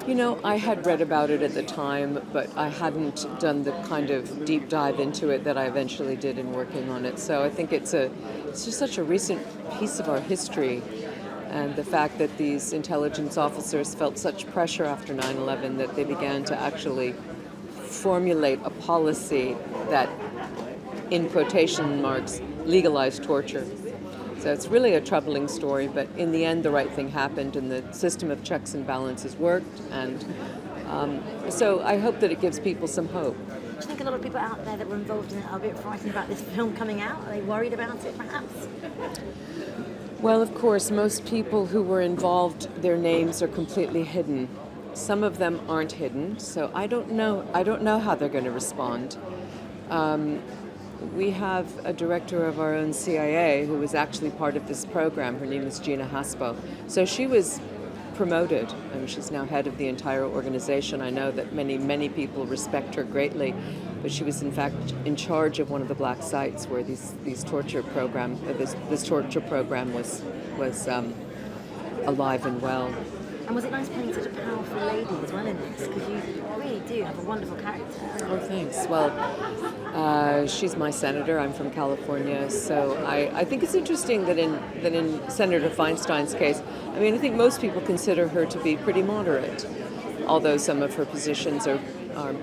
You know, I had read about it at the time, but I hadn't done the kind of deep dive into it that I eventually did in working on it. So I think it's just such a recent piece of our history, and the fact that these intelligence officers felt such pressure after 9/11 that they began to actually formulate a policy that, in quotation marks, legalized torture. So it's really a troubling story, but in the end, the right thing happened, and the system of checks and balances worked. And so I hope that it gives people some hope. Do you think a lot of people out there that were involved in it are a bit frightened about this film coming out? Are they worried about it, perhaps? Well, of course, most people who were involved, their names are completely hidden. Some of them aren't hidden, so I don't know how they're going to respond. We have a director of our own CIA who was actually part of this program. Her name is Gina Haspo. So she was promoted, and she's now head of the entire organization. I know that many people respect her greatly, but she was in fact in charge of one of the black sites where this torture program was alive and well. And was it nice playing such a powerful lady as well in this? Because you really do have a wonderful character. Oh, thanks. Well, she's my senator. I'm from California, so I think it's interesting that in Senator Feinstein's case, I mean, I think most people consider her to be pretty moderate, although some of her positions are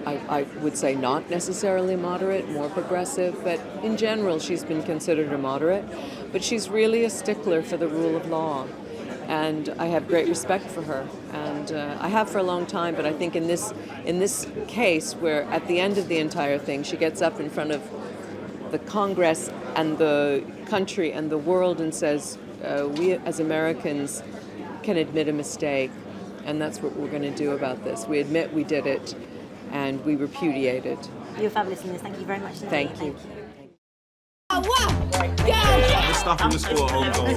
I would say not necessarily moderate, more progressive, but in general she's been considered a moderate. But she's really a stickler for the rule of law. And I have great respect for her, and I have for a long time. But I think in this case, where at the end of the entire thing, she gets up in front of the Congress and the country and the world and says, "We as Americans can admit a mistake, and that's what we're going to do about this. We admit we did it, and we repudiate it." You're fabulous in this. Thank you very much. Thank you. The stuff in the school at home.